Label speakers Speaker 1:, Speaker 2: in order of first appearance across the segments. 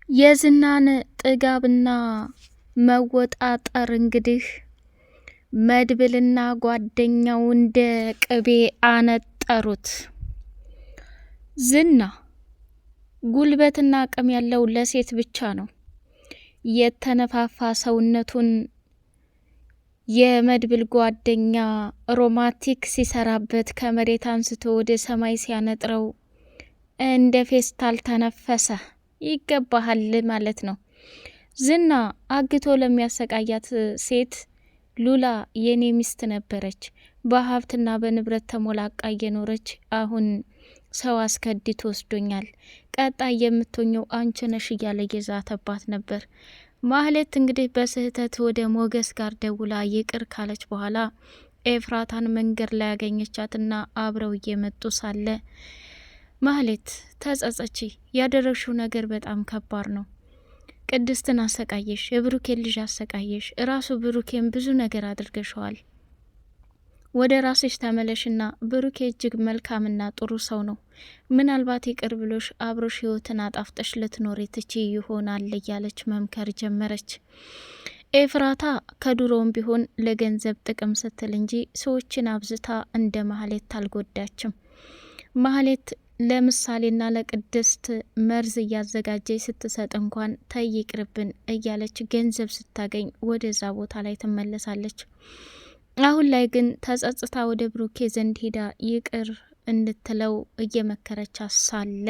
Speaker 1: የዝናን ጥጋብና መወጣጠር እንግዲህ መድብልና ጓደኛው እንደ ቅቤ አነጠሩት። ዝና ጉልበትና አቅም ያለው ለሴት ብቻ ነው። የተነፋፋ ሰውነቱን የመድብል ጓደኛ ሮማንቲክ ሲሰራበት ከመሬት አንስቶ ወደ ሰማይ ሲያነጥረው እንደ ፌስታል ተነፈሰ። ይገባሃል ማለት ነው። ዝና አግቶ ለሚያሰቃያት ሴት ሉላ የኔ ሚስት ነበረች፣ በሀብትና በንብረት ተሞላቃ እየኖረች አሁን ሰው አስከድቶ ወስዶኛል፣ ቀጣይ የምትሆኘው አንቺ ነሽ እያለ እየዛተባት ነበር። ማህሌት እንግዲህ በስህተት ወደ ሞገስ ጋር ደውላ ይቅር ካለች በኋላ ኤፍራታን መንገድ ላይ ያገኘቻትና አብረው እየመጡ ሳለ ማህሌት ተጸጸቺ፣ ያደረግሽው ነገር በጣም ከባድ ነው። ቅድስትን አሰቃየሽ፣ የብሩኬን ልጅ አሰቃየሽ፣ እራሱ ብሩኬን ብዙ ነገር አድርገሸዋል። ወደ ራስሽ ተመለሽና ብሩኬ እጅግ መልካምና ጥሩ ሰው ነው። ምናልባት ይቅር ብሎሽ አብሮሽ ህይወትን አጣፍጠሽ ልትኖሪ ትቺ ይሆናል እያለች መምከር ጀመረች። ኤፍራታ ከዱሮም ቢሆን ለገንዘብ ጥቅም ስትል እንጂ ሰዎችን አብዝታ እንደ ማህሌት አልጎዳችም። ማህሌት ለምሳሌና ለቅድስት መርዝ እያዘጋጀች ስትሰጥ እንኳን ተይቅርብን እያለች ገንዘብ ስታገኝ ወደዛ ቦታ ላይ ትመለሳለች። አሁን ላይ ግን ተጸጽታ ወደ ብሩኬ ዘንድ ሄዳ ይቅር እንድትለው እየመከረች ሳለ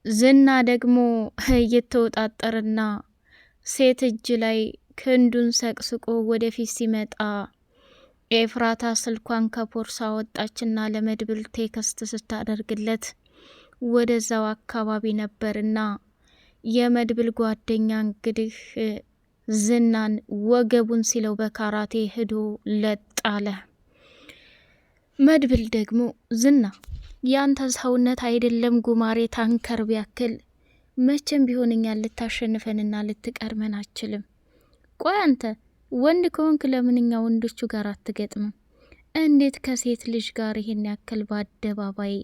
Speaker 1: ዝና ደግሞ እየተወጣጠርና ሴት እጅ ላይ ክንዱን ሰቅስቆ ወደፊት ሲመጣ ኤፍራታ ስልኳን ከፖርሳ ወጣችና ለመድብል ቴክስት ስታደርግለት ወደዛው አካባቢ ነበርና የመድብል ጓደኛ እንግዲህ ዝናን ወገቡን ሲለው በካራቴ ሄዶ ለጣለ። መድብል ደግሞ ዝና ያንተ ሰውነት አይደለም ጉማሬ ታንከር ቢያክል መቼም ቢሆንኛል ልታሸንፈንና ልትቀርመን አችልም። ቆይ አንተ ወንድ ከሆንክ ለምንኛ ወንዶቹ ጋር አትገጥምም? እንዴት ከሴት ልጅ ጋር ይሄን ያክል በአደባባይ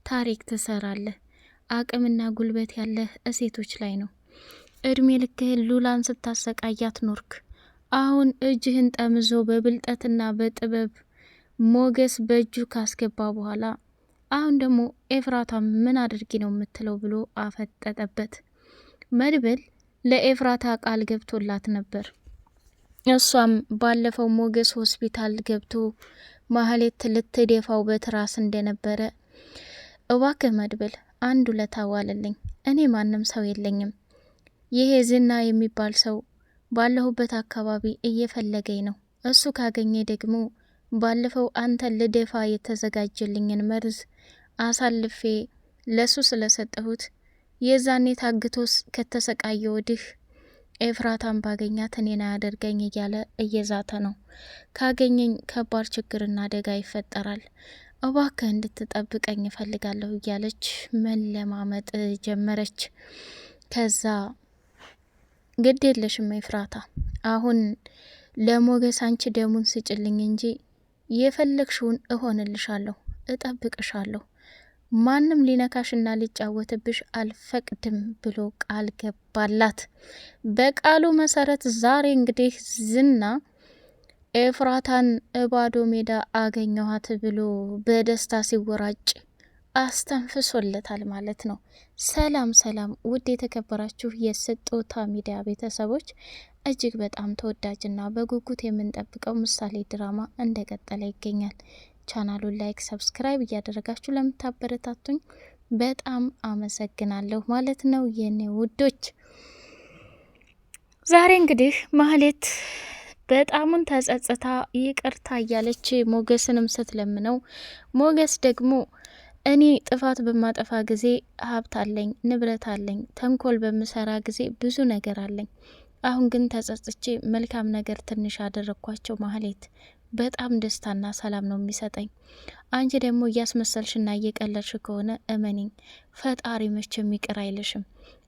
Speaker 1: ታሪክ ትሰራለህ? አቅምና ጉልበት ያለህ እሴቶች ላይ ነው። እድሜ ልክህን ሉላን ስታሰቃያት ኖርክ። አሁን እጅህን ጠምዞ በብልጠትና በጥበብ ሞገስ በእጁ ካስገባ በኋላ አሁን ደግሞ ኤፍራታ ምን አድርጊ ነው የምትለው ብሎ አፈጠጠበት። መድብል ለኤፍራታ ቃል ገብቶላት ነበር። እሷም ባለፈው ሞገስ ሆስፒታል ገብቶ ማህሌት ልትደፋው በትራስ እንደነበረ እባክህ መድብል አንድ ውለታ ዋልልኝ፣ እኔ ማንም ሰው የለኝም። ይሄ ዝና የሚባል ሰው ባለሁበት አካባቢ እየፈለገኝ ነው። እሱ ካገኘ ደግሞ ባለፈው አንተን ልደፋ የተዘጋጀልኝን መርዝ አሳልፌ ለሱ ስለሰጠሁት የዛኔ ታግቶስ ከተሰቃየ ወዲህ ኤፍራታን ባገኛት እኔን አያደርገኝ እያለ እየዛተ ነው። ካገኘኝ ከባድ ችግርና አደጋ ይፈጠራል፣ እባክህ እንድትጠብቀኝ እፈልጋለሁ እያለች መለማመጥ ጀመረች። ከዛ ግድ የለሽም ኤፍራታ፣ አሁን ለሞገስ አንቺ ደሙን ስጭልኝ እንጂ የፈለግሽውን እሆንልሻለሁ፣ እጠብቅሻለሁ፣ ማንም ሊነካሽና ሊጫወትብሽ አልፈቅድም ብሎ ቃል ገባላት። በቃሉ መሰረት ዛሬ እንግዲህ ዝና ኤፍራታን እባዶ ሜዳ አገኘኋት ብሎ በደስታ ሲወራጭ አስተንፍሶለታል ማለት ነው። ሰላም ሰላም! ውድ የተከበራችሁ የስጦታ ሚዲያ ቤተሰቦች እጅግ በጣም ተወዳጅና በጉጉት የምንጠብቀው ምሳሌ ድራማ እንደቀጠለ ይገኛል። ቻናሉን ላይክ፣ ሰብስክራይብ እያደረጋችሁ ለምታበረታቱኝ በጣም አመሰግናለሁ ማለት ነው የኔ ውዶች። ዛሬ እንግዲህ ማህሌት በጣሙን ተጸጽታ ይቅርታ እያለች ሞገስንም ስትለምነው ሞገስ ደግሞ እኔ ጥፋት በማጠፋ ጊዜ ሀብት አለኝ፣ ንብረት አለኝ፣ ተንኮል በምሰራ ጊዜ ብዙ ነገር አለኝ። አሁን ግን ተጸጽቼ መልካም ነገር ትንሽ አደረግኳቸው ማህሌት፣ በጣም ደስታና ሰላም ነው የሚሰጠኝ። አንቺ ደግሞ እያስመሰልሽና እየቀለልሽ ከሆነ እመኒኝ ፈጣሪ መቼም ይቅር አይልሽም።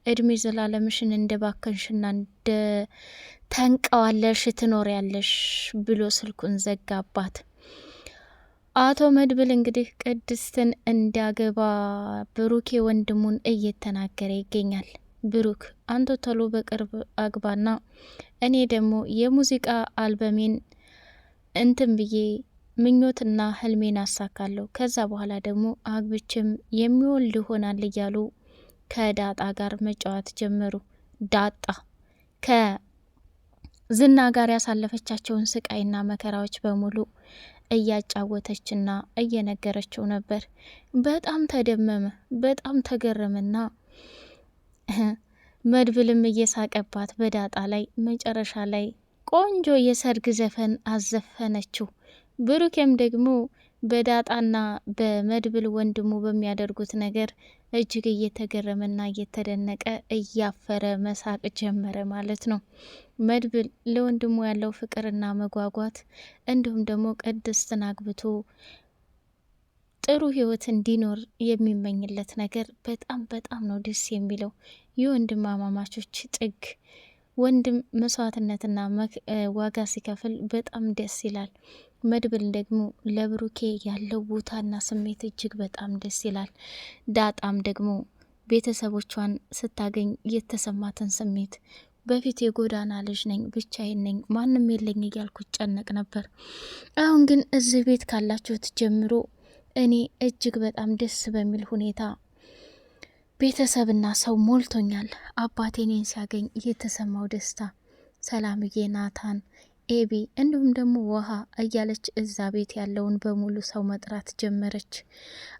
Speaker 1: እድሜ ዘላለምሽን እንደ ባከንሽና እንደ ተንቀዋለሽ ትኖር ያለሽ ብሎ ስልኩን ዘጋባት። አቶ መድብል እንግዲህ ቅድስትን እንዲያገባ ብሩኬ ወንድሙን እየተናገረ ይገኛል። ብሩክ አንተ ቶሎ በቅርብ አግባና እኔ ደግሞ የሙዚቃ አልበሜን እንትን ብዬ ምኞትና ህልሜን አሳካለሁ፣ ከዛ በኋላ ደግሞ አግብችም የሚወልድ ይሆናል እያሉ ከዳጣ ጋር መጫወት ጀመሩ። ዳጣ ከዝና ጋር ያሳለፈቻቸውን ስቃይና መከራዎች በሙሉ እያጫወተችና እየነገረችው ነበር። በጣም ተደመመ፣ በጣም ተገረመና መድብልም እየሳቀባት በዳጣ ላይ መጨረሻ ላይ ቆንጆ የሰርግ ዘፈን አዘፈነችው። ብሩኬም ደግሞ በዳጣና በመድብል ወንድሙ በሚያደርጉት ነገር እጅግ እየተገረመና እየተደነቀ እያፈረ መሳቅ ጀመረ ማለት ነው። መድብል ለወንድሙ ያለው ፍቅርና መጓጓት እንዲሁም ደግሞ ቅድስትን አግብቶ ጥሩ ህይወት እንዲኖር የሚመኝለት ነገር በጣም በጣም ነው ደስ የሚለው። የወንድማማቾች ጥግ ወንድም መስዋዕትነትና ዋጋ ሲከፍል በጣም ደስ ይላል። መድብል ደግሞ ለብሩኬ ያለው ቦታና ስሜት እጅግ በጣም ደስ ይላል። ዳጣም ደግሞ ቤተሰቦቿን ስታገኝ የተሰማትን ስሜት በፊት የጎዳና ልጅ ነኝ፣ ብቻዬን ነኝ፣ ማንም የለኝ እያልኩ ጨነቅ ነበር። አሁን ግን እዚህ ቤት ካላችሁት ጀምሮ እኔ እጅግ በጣም ደስ በሚል ሁኔታ ቤተሰብና ሰው ሞልቶኛል። አባቴ እኔን ሲያገኝ የተሰማው ደስታ፣ ሰላምዬ፣ ናታን፣ ኤቢ እንዲሁም ደግሞ ውሃ እያለች እዛ ቤት ያለውን በሙሉ ሰው መጥራት ጀመረች።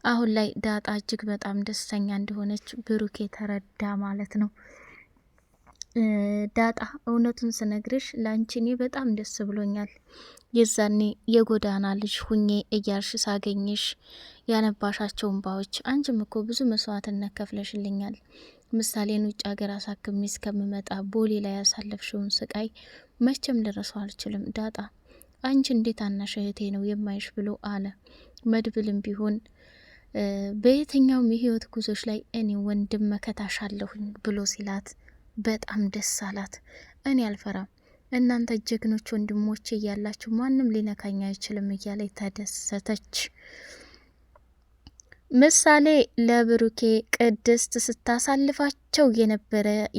Speaker 1: አሁን ላይ ዳጣ እጅግ በጣም ደስተኛ እንደሆነች ብሩኬ ተረዳ ማለት ነው። ዳጣ እውነቱን ስነግርሽ ላንቺ እኔ በጣም ደስ ብሎኛል። የዛኔ የጎዳና ልጅ ሁኜ እያልሽ ሳገኝሽ ያነባሻቸው እንባዎች፣ አንቺም እኮ ብዙ መስዋዕትነት ከፍለሽልኛል። ምሳሌን ውጭ ሀገር አሳክሜ እስከምመጣ ቦሌ ላይ ያሳለፍሽውን ስቃይ መቼም ልረሳው አልችልም። ዳጣ አንቺ እንዴት አናሽ እህቴ ነው የማይሽ ብሎ አለ። መድብልም ቢሆን በየትኛውም የህይወት ጉዞች ላይ እኔ ወንድም መከታሻለሁኝ ብሎ ሲላት በጣም ደስ አላት። እኔ አልፈራም፣ እናንተ ጀግኖች ወንድሞች እያላችሁ ማንም ሊነካኝ አይችልም እያለ ተደሰተች። ምሳሌ ለብሩኬ ቅድስት ስታሳልፋቸው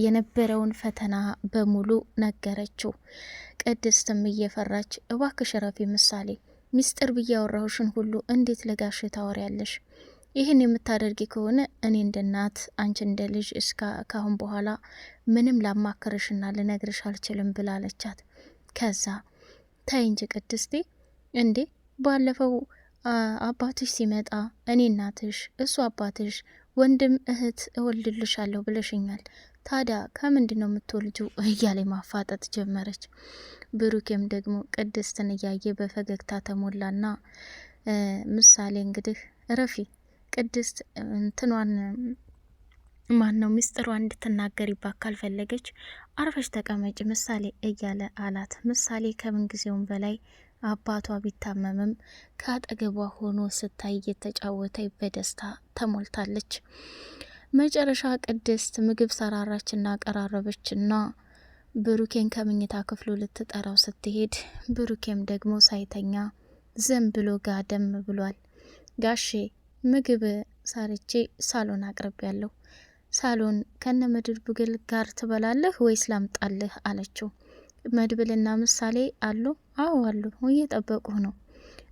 Speaker 1: የነበረውን ፈተና በሙሉ ነገረችው። ቅድስትም እየፈራች እባክሽ ረፊ ምሳሌ፣ ሚስጥር ብዬ ያወራሁሽን ሁሉ እንዴት ለጋሽ ታወሪያለሽ? ይህን የምታደርጊ ከሆነ እኔ እንደ እናት አንቺ እንደ ልጅ ካሁን በኋላ ምንም ላማክርሽና ልነግርሽ አልችልም ብላለቻት። ከዛ ታይ እንጂ ቅድስቴ፣ እንዴ ባለፈው አባትሽ ሲመጣ እኔ እናትሽ እሱ አባትሽ ወንድም እህት እወልድልሻለሁ ብለሽኛል። ታዲያ ከምንድን ነው የምትወልጂው? እያለ ማፋጠጥ ጀመረች። ብሩኬም ደግሞ ቅድስትን እያየ በፈገግታ ተሞላና ምሳሌ እንግዲህ ረፊ ቅድስት እንትኗን ማን ነው ሚስጥሯን እንድትናገሪባት ካልፈለገች አርፈሽ ተቀመጭ ምሳሌ እያለ አላት። ምሳሌ ከምን ጊዜውም በላይ አባቷ ቢታመምም ከአጠገቧ ሆኖ ስታይ እየተጫወተ በደስታ ተሞልታለች። መጨረሻ ቅድስት ምግብ ሰራራችና ቀራረበችና ብሩኬን ከምኝታ ክፍሉ ልትጠራው ስትሄድ ብሩኬም ደግሞ ሳይተኛ ዝም ብሎ ጋደም ብሏል። ጋሼ ምግብ ሰርቼ ሳሎን አቅርብ ያለው ሳሎን ከነ ምድር ብግል ጋር ትበላለህ ወይስ ላምጣልህ አለችው። መድብልና ምሳሌ አሉ። አዎ አሉ፣ እየጠበቁህ ነው፣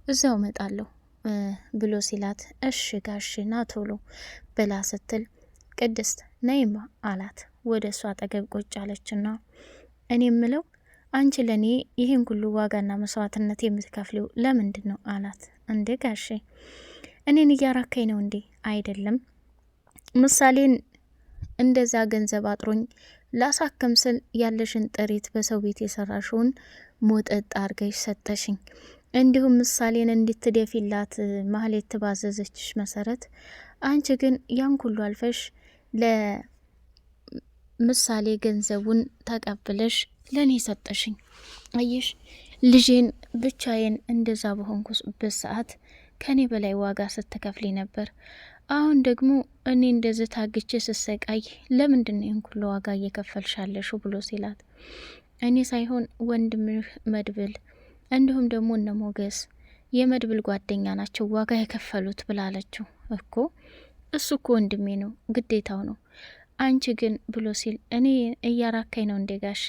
Speaker 1: እዛው መጣለሁ ብሎ ሲላት እሺ ጋሽ ና ቶሎ ብላ ስትል ቅድስት ነይማ አላት። ወደ እሷ አጠገብ ቁጭ አለችና እኔ ምለው አንቺ ለኔ ይህን ሁሉ ዋጋና መስዋዕትነት የምትከፍለው ለምንድን ነው አላት። እንዴ ጋሼ እኔን እያራካኝ ነው እንዴ? አይደለም ምሳሌን እንደዛ ገንዘብ አጥሮኝ ላሳከም ስል ያለሽን ጥሪት በሰው ቤት የሰራሽውን ሞጠጥ አርገሽ ሰጠሽኝ። እንዲሁም ምሳሌን እንድትደፊላት ማህሌት ባዘዘችሽ መሰረት አንቺ ግን ያን ሁሉ አልፈሽ ለምሳሌ ገንዘቡን ተቀብለሽ ለኔ ሰጠሽኝ። አየሽ ልጄን ብቻዬን እንደዛ በሆንኩበት ሰዓት ከኔ በላይ ዋጋ ስትከፍሊ ነበር። አሁን ደግሞ እኔ እንደዚህ ታግቼ ስሰቃይ ለምንድን ይህን ሁሉ ዋጋ እየከፈልሻለሹ ብሎ ሲላት እኔ ሳይሆን ወንድምህ መድብል እንዲሁም ደግሞ እነ ሞገስ የመድብል ጓደኛ ናቸው ዋጋ የከፈሉት ብላለችው። እኮ እሱ እኮ ወንድሜ ነው ግዴታው ነው። አንቺ ግን ብሎ ሲል እኔ እያራካኝ ነው እንዴ ጋሼ?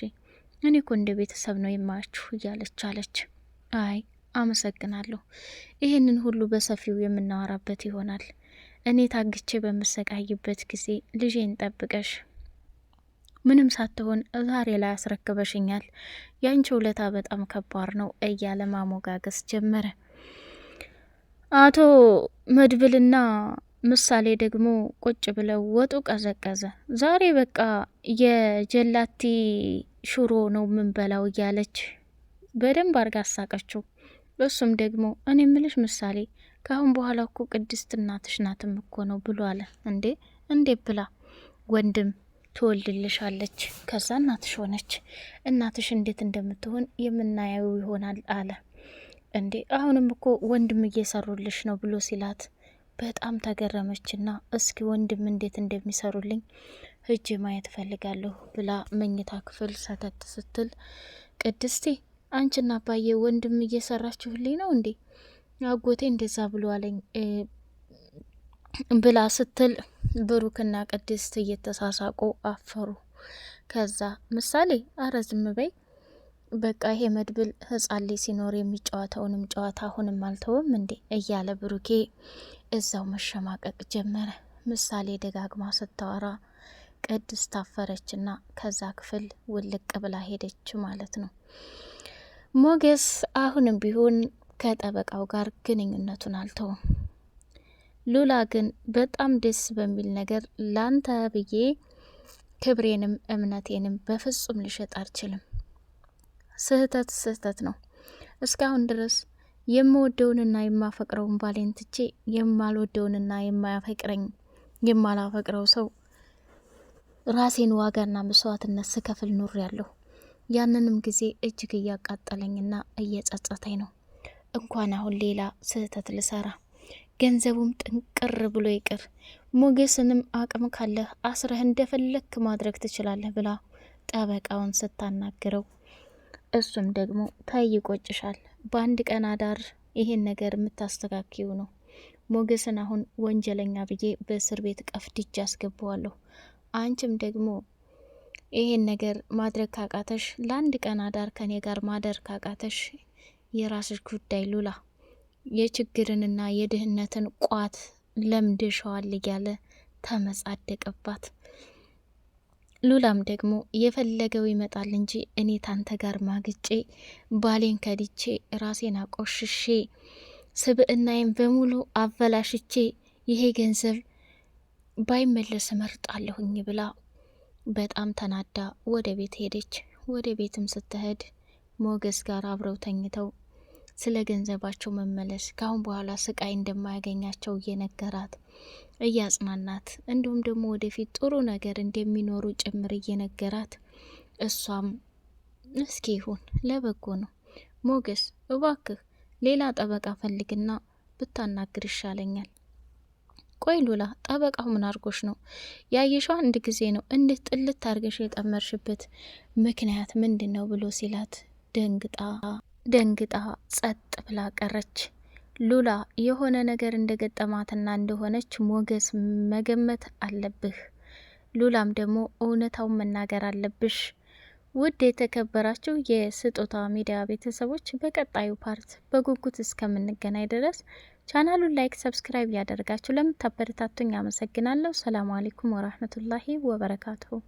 Speaker 1: እኔ እኮ እንደ ቤተሰብ ነው የማያችሁ እያለች አለች። አይ አመሰግናለሁ፣ ይህንን ሁሉ በሰፊው የምናወራበት ይሆናል። እኔ ታግቼ በምሰቃይበት ጊዜ ልጄን ጠብቀሽ ምንም ሳትሆን ዛሬ ላይ አስረክበሽኛል። ያንቺ ውለታ በጣም ከባድ ነው እያለ ማሞጋገስ ጀመረ። አቶ መድብልና ምሳሌ ደግሞ ቁጭ ብለው ወጡ ቀዘቀዘ። ዛሬ በቃ የጀላቲ ሽሮ ነው ምንበላው እያለች በደንብ አርጋ አሳቀችው። እሱም ደግሞ እኔ ምልሽ ምሳሌ ካሁን በኋላ እኮ ቅድስት እናትሽ ናትም እኮ ነው ብሎ አለ። እንዴ ብላ ወንድም ትወልድልሻለች፣ ከዛ እናትሽ ሆነች። እናትሽ እንዴት እንደምትሆን የምናየው ይሆናል አለ። እንዴ አሁንም እኮ ወንድም እየሰሩልሽ ነው ብሎ ሲላት በጣም ተገረመችና እስኪ ወንድም እንዴት እንደሚሰሩልኝ ሂጄ ማየት ፈልጋለሁ ብላ መኝታ ክፍል ሰተት ስትል ቅድስቴ አንቺና አባዬ ወንድም እየሰራችሁልኝ ነው እንዴ? አጎቴ እንደዛ ብሎ አለኝ ብላ ስትል ብሩክና ቅድስት እየተሳሳቁ አፈሩ። ከዛ ምሳሌ አረ ዝም በይ በቃ ይሄ መድብል ህጻን ልጅ ሲኖር የሚጫወተውንም ጨዋታ አሁንም አልተውም እንዴ እያለ ብሩኬ እዛው መሸማቀቅ ጀመረ። ምሳሌ ደጋግማ ስታወራ ቅድስት ታፈረችና ከዛ ክፍል ውልቅ ብላ ሄደች ማለት ነው። ሞገስ አሁንም ቢሆን ከጠበቃው ጋር ግንኙነቱን አልተውም። ሉላ ግን በጣም ደስ በሚል ነገር ላንተ ብዬ ክብሬንም እምነቴንም በፍጹም ልሸጥ አልችልም። ስህተት ነው። እስካሁን ድረስ የምወደውንና የማፈቅረውን ባሌን ትቼ የማልወደውንና የማላፈቅረው ሰው ራሴን ዋጋና መስዋዕትነት ስከፍል ኑር ያለሁ። ያንንም ጊዜ እጅግ እያቃጠለኝና እየጸጸተኝ ነው። እንኳን አሁን ሌላ ስህተት ልሰራ ገንዘቡም ጥንቅር ብሎ ይቅር። ሞገስንም አቅም ካለህ አስረህ እንደፈለክ ማድረግ ትችላለህ ብላ ጠበቃውን ስታናግረው እሱም ደግሞ ታይ ይቆጭሻል፣ በአንድ ቀን አዳር ይሄን ነገር የምታስተካክዩ ነው። ሞገስን አሁን ወንጀለኛ ብዬ በእስር ቤት ቀፍድጄ አስገባዋለሁ። አንቺም ደግሞ ይሄን ነገር ማድረግ ካቃተሽ ለአንድ ቀን አዳር ከኔ ጋር ማደር ካቃተሽ የራስሽ ጉዳይ ሉላ፣ የችግርንና የድህነትን ቋት ለምደሸዋል እያለ ተመጻደቀባት። ሉላም ደግሞ የፈለገው ይመጣል እንጂ እኔ ታንተ ጋር ማግጬ ባሌን ከድቼ ራሴን አቆሽሼ ስብዕናዬን በሙሉ አበላሽቼ ይሄ ገንዘብ ባይመለስ እመርጣለሁኝ ብላ በጣም ተናዳ ወደ ቤት ሄደች። ወደ ቤትም ስትሄድ ሞገስ ጋር አብረው ተኝተው ስለ ገንዘባቸው መመለስ ካሁን በኋላ ስቃይ እንደማያገኛቸው እየነገራት እያጽናናት እንዲሁም ደግሞ ወደፊት ጥሩ ነገር እንደሚኖሩ ጭምር እየነገራት እሷም እስኪ ይሁን ለበጎ ነው ሞገስ እባክህ ሌላ ጠበቃ ፈልግና ብታናግር ይሻለኛል። ቆይ ሉላ ጠበቃው ምን አርጎሽ ነው? ያየሽው አንድ ጊዜ ነው፣ እንዴት ጥልት አርገሽ የጠመርሽበት ምክንያት ምንድን ነው ብሎ ሲላት ደንግጣ ጸጥ ብላ ቀረች። ሉላ የሆነ ነገር እንደገጠማትና እንደሆነች ሞገስ መገመት አለብህ። ሉላም ደግሞ እውነታውን መናገር አለብሽ። ውድ የተከበራችሁ የስጦታ ሚዲያ ቤተሰቦች በቀጣዩ ፓርት በጉጉት እስከምንገናኝ ድረስ ቻናሉን ላይክ፣ ሰብስክራይብ ያደርጋችሁ ለምታበረታቱኝ አመሰግናለሁ። ሰላም አለይኩም ወራህመቱላሂ ወበረካቱሁ።